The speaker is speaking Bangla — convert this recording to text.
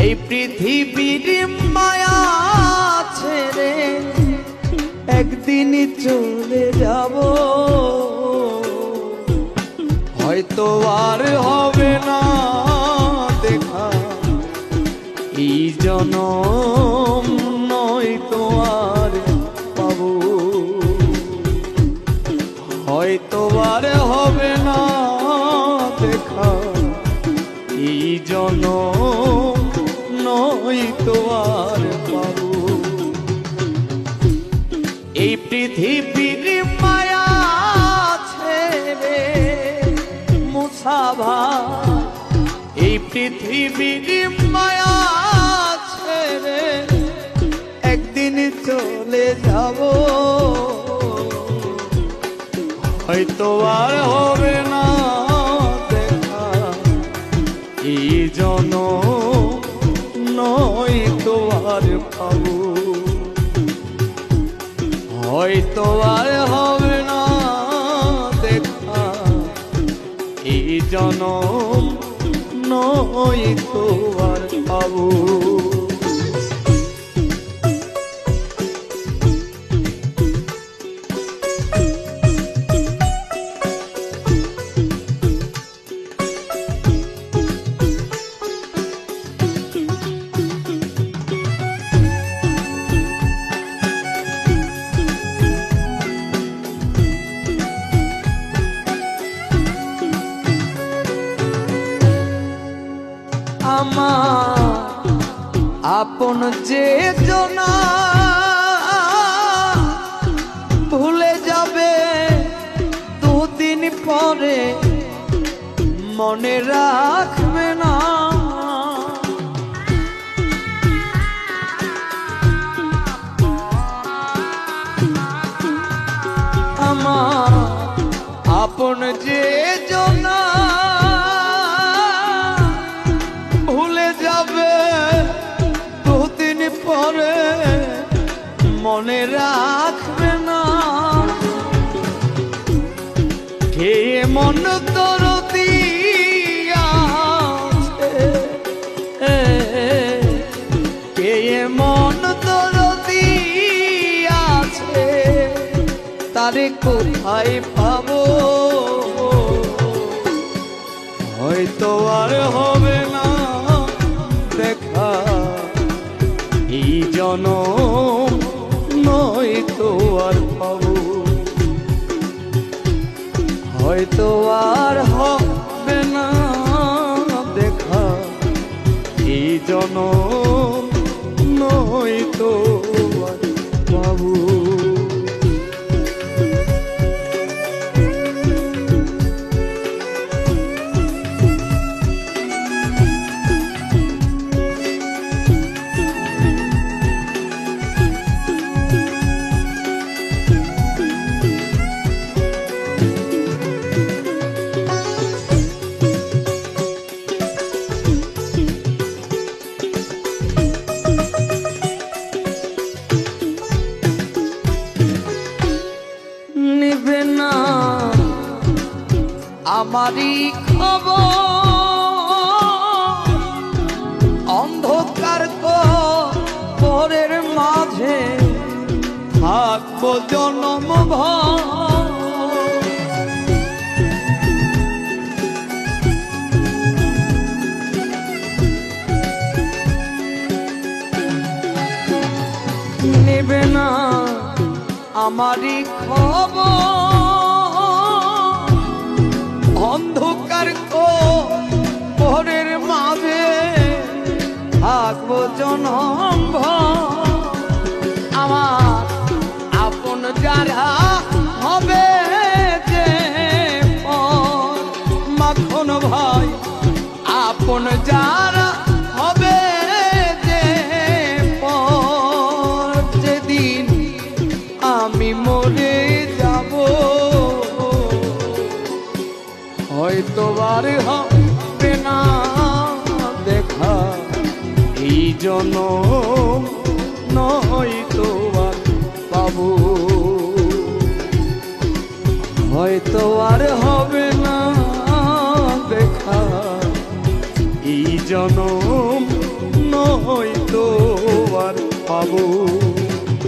এই পৃথিবীর মায়া ছেড়ে একদিন চলে যাব, হয়তো আর হবে না দেখা এই জনম, নয়তো আর পাবো, হয়তো আর হবে না দেখা এই জনম, নয়তো আর পাবো। এই পৃথিবীর মায়া ছেড়ে মুসাভা, এই পৃথিবীর মায়া ছেড়ে একদিন চলে যাব, হয়তো আর হবে না দেখা এই জনম, নয়তো আর পাবো, হয়তো আর হবে না দেখা এই জনম, নয়তো আর পাবো। আমার আপন যে জনা ভুলে যাবে দুদিন পরে, মনে রাখবে না আমার আপন যে জনা পরে, মনে রাখবে না কে মন তোর দিয়াছে, কে মন তোর দিয়াছে, তারে কোথায় পাবো, হয়তো আর হবে না দেখা এই জনম, নয়তো আর পাবো, হয়তো আর হবে না দেখা এই জনম, নয়তো আর পাবো। আমারই খবর অন্ধকার পরের মাঝে থাকবো জনম ভর, নেবে না আমারই খবর অন্ধকার পরের মাঝে থাকবো জনম ভর, আমার আপন যারা হবে যে পর, মাখন ভাই আপন যারা হবে যে পর, যেদিন আমি মরে যাব, হয়তো আর হবে না দেখা এই জনম, নয়তো আর পাবো, হয়তো আর হবে না দেখা এই জনম, পাবো।